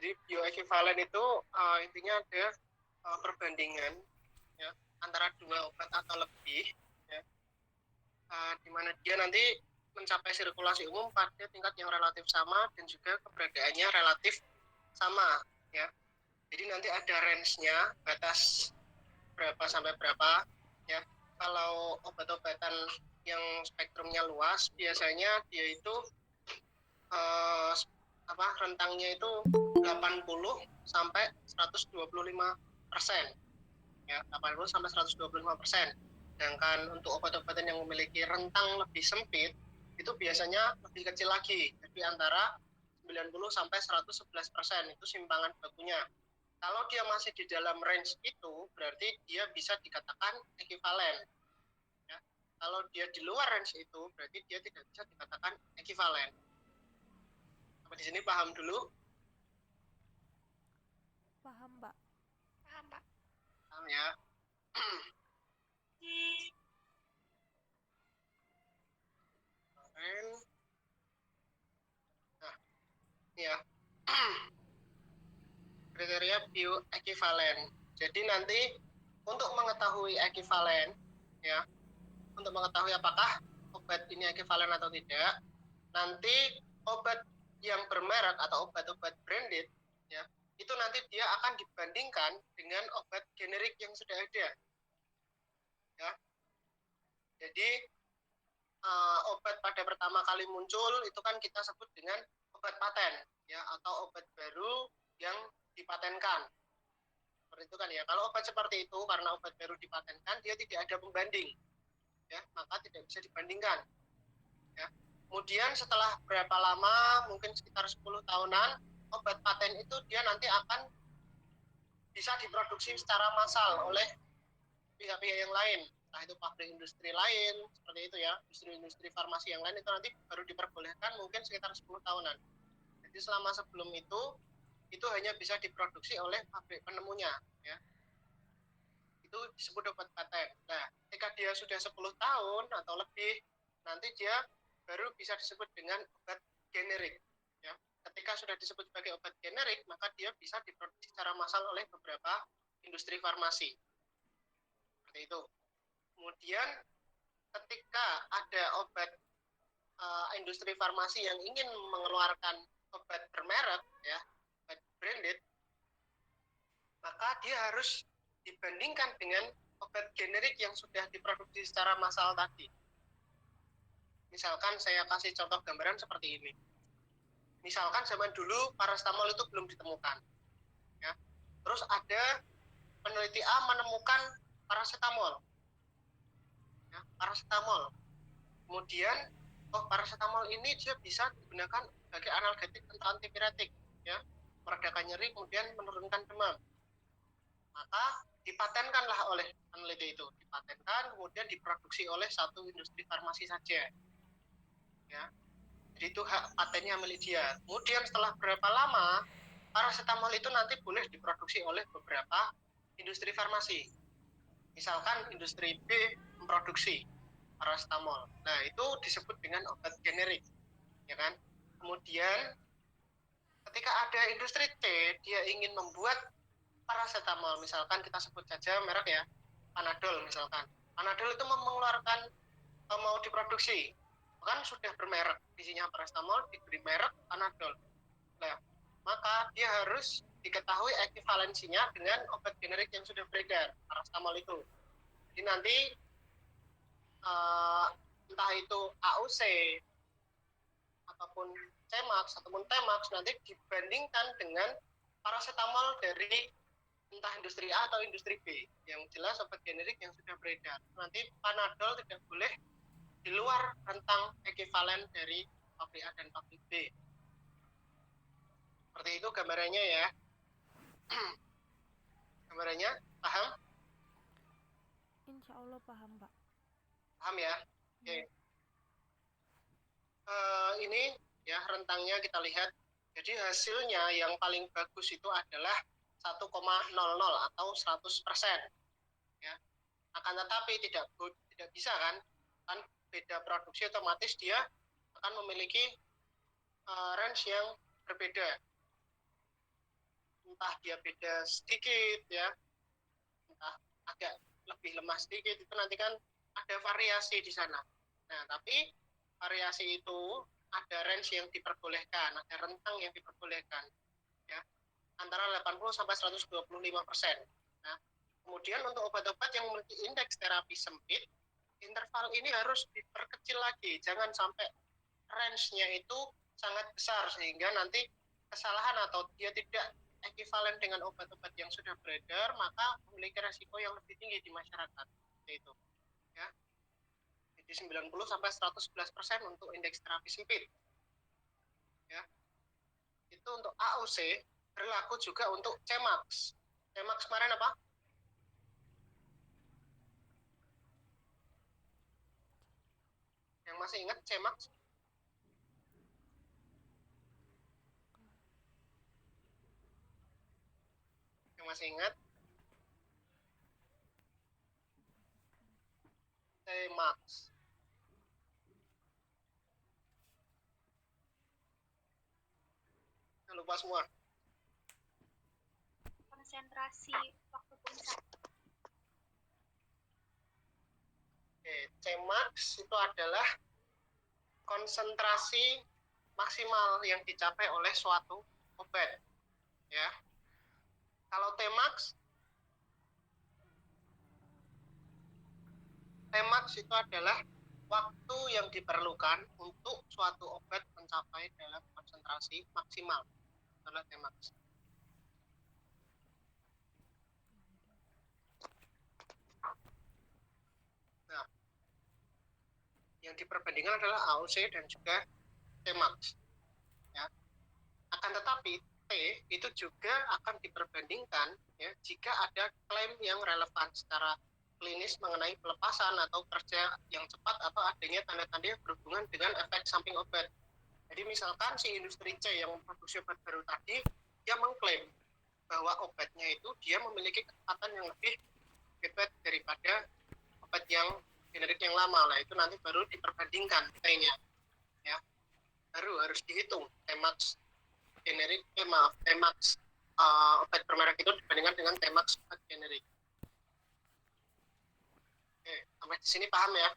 Jadi bioekivalen itu intinya ada perbandingan ya, antara dua obat atau lebih, ya, di mana dia nanti mencapai sirkulasi umum pada tingkat yang relatif sama dan juga keberadaannya relatif sama, ya. Jadi nanti ada range-nya, batas berapa sampai berapa, ya. Kalau obat-obatan yang spektrumnya luas, biasanya dia itu rentangnya itu 80 sampai 125%, ya, 80 sampai 125%. Sedangkan untuk obat-obatan yang memiliki rentang lebih sempit itu biasanya lebih kecil lagi, jadi antara 90 sampai 111% itu simpangan bakunya. Kalau dia masih di dalam range itu berarti dia bisa dikatakan ekivalen. Ya. Kalau dia di luar range itu berarti dia tidak bisa dikatakan ekivalen. Sampai di sini paham dulu? Paham, Mbak. Paham ya. Nah, ya. Kriteria bioekivalen. Jadi nanti untuk mengetahui ekivalen, ya, untuk mengetahui apakah obat ini ekivalen atau tidak, nanti obat yang bermerek atau obat-obat branded, ya, itu nanti dia akan dibandingkan dengan obat generik yang sudah ada, ya. Jadi obat pada pertama kali muncul itu kan kita sebut dengan obat paten, ya, atau obat baru yang dipatenkan. Seperti itu kan ya. Kalau obat seperti itu karena obat baru dipatenkan dia tidak ada pembanding, ya, maka tidak bisa dibandingkan, ya. Kemudian setelah berapa lama, mungkin sekitar 10 tahunan, obat paten itu dia nanti akan bisa diproduksi secara massal oleh pihak-pihak yang lain. Nah, itu pabrik industri lain, seperti itu ya, industri-industri farmasi yang lain itu nanti baru diperbolehkan mungkin sekitar 10 tahunan. Jadi selama sebelum itu hanya bisa diproduksi oleh pabrik penemunya, ya. Itu disebut obat paten. Nah, ketika dia sudah 10 tahun atau lebih, nanti dia baru bisa disebut dengan obat generik, ya. Ketika sudah disebut sebagai obat generik, maka dia bisa diproduksi secara massal oleh beberapa industri farmasi. Seperti itu. Kemudian ketika ada obat industri farmasi yang ingin mengeluarkan obat bermerek, ya, obat branded, maka dia harus dibandingkan dengan obat generik yang sudah diproduksi secara massal tadi. Misalkan saya kasih contoh gambaran seperti ini. Misalkan zaman dulu paracetamol itu belum ditemukan, ya. Terus ada peneliti A menemukan paracetamol, ya, paracetamol. Kemudian, paracetamol ini dia bisa digunakan sebagai analgetik atau antipiretik, ya, meredakan nyeri kemudian menurunkan demam. Maka dipatenkanlah oleh peneliti itu, dipatenkan kemudian diproduksi oleh satu industri farmasi saja, ya. Jadi itu hak patennya milik dia. Kemudian setelah berapa lama paracetamol itu nanti boleh diproduksi oleh beberapa industri farmasi. Misalkan industri B memproduksi paracetamol. Nah, itu disebut dengan obat generik, ya kan? Kemudian ketika ada industri C, dia ingin membuat paracetamol, misalkan kita sebut saja merek ya, Panadol misalkan. Panadol itu mengeluarkan mau diproduksi, kan sudah bermerek, isinya paracetamol diberi merek Panadol. Nah, maka dia harus diketahui ekivalensinya dengan obat generik yang sudah beredar, paracetamol itu. Jadi nanti entah itu AUC ataupun CMAX ataupun TMAX nanti dibandingkan dengan paracetamol dari entah industri A atau industri B, yang jelas obat generik yang sudah beredar. Nanti Panadol tidak boleh di luar rentang ekivalen dari pabrik A dan pabrik B. Seperti itu gambarannya ya. Gambarannya paham? Insya Allah paham, Pak. Paham ya? Oke. Okay. Ini ya rentangnya kita lihat. Jadi hasilnya yang paling bagus itu adalah 1,00 atau 100%. Ya. Akan tetapi tidak bisa kan beda produksi otomatis dia akan memiliki range yang berbeda. entah dia beda sedikit ya, entah agak lebih lemah sedikit, itu nanti kan ada variasi di sana. Nah, tapi variasi itu ada range yang diperbolehkan, ada rentang yang diperbolehkan ya, antara 80 sampai 125%. Nah, kemudian untuk obat-obat yang memiliki indeks terapi sempit, interval ini harus diperkecil lagi, jangan sampai range-nya itu sangat besar sehingga nanti kesalahan atau dia tidak ekivalen dengan obat-obat yang sudah beredar, maka memiliki resiko yang lebih tinggi di masyarakat. Itu ya. Jadi 90 sampai 111% untuk indeks terapi sempit. Ya. Itu untuk AOC, berlaku juga untuk CMAX. CMAX kemarin apa? Yang masih ingat CMAX? Yang masih ingat? CMAX. Lupa semua. Konsentrasi waktu puncak. Oke, CMAX itu adalah konsentrasi maksimal yang dicapai oleh suatu obat. Ya. Kalau Tmax itu adalah waktu yang diperlukan untuk suatu obat mencapai dalam konsentrasi maksimal. Adalah Tmax. Nah, yang diperbandingkan adalah AOC dan juga Tmax. Ya. Akan tetapi T itu juga akan diperbandingkan ya, jika ada klaim yang relevan secara klinis mengenai pelepasan atau kerja yang cepat atau adanya tanda-tanda yang berhubungan dengan efek samping obat. Jadi misalkan si industri C yang memproduksi obat baru tadi, dia mengklaim bahwa obatnya itu dia memiliki kecepatan yang lebih hebat daripada obat yang generik yang lama. Lah itu nanti baru diperbandingkan T-nya. Ya. Baru harus dihitung Tmax generik, Tmax obat bermerek itu dibandingkan dengan Tmax obat generik. Oke, sampai di sini paham ya?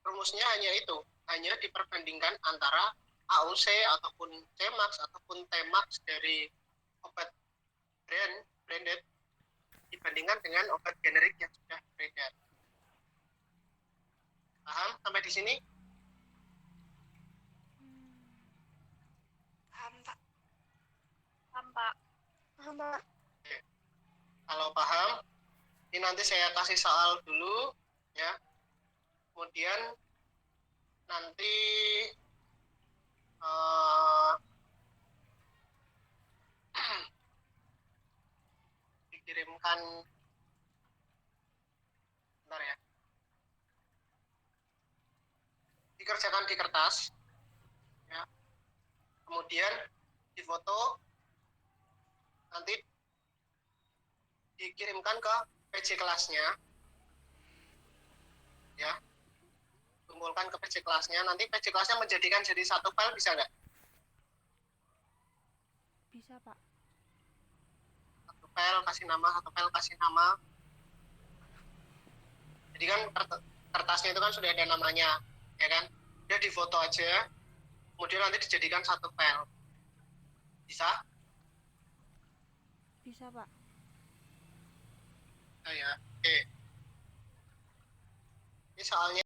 Rumusnya hanya itu, hanya diperbandingkan antara AOC ataupun Tmax ataupun Tmax dari obat branded dibandingkan dengan obat generik yang sudah beredar. Paham sampai di sini? Paham, Pak. Paham, Pak. Paham, Pak. Oke. Kalau paham, ini nanti saya kasih soal dulu ya. Kemudian nanti dikirimkan, bentar ya, dikerjakan di kertas ya. Kemudian difoto, nanti dikirimkan ke PC kelasnya ya, kumpulkan ke PC kelasnya, nanti PC kelasnya menjadikan jadi satu file, bisa nggak? Bisa, Pak. Satu file kasih nama, satu file kasih nama. Jadi kan kertasnya itu kan sudah ada namanya ya kan, udah difoto aja, kemudian nanti dijadikan satu file. Bisa? Bisa, Pak. Ya. Oke. Ini soalnya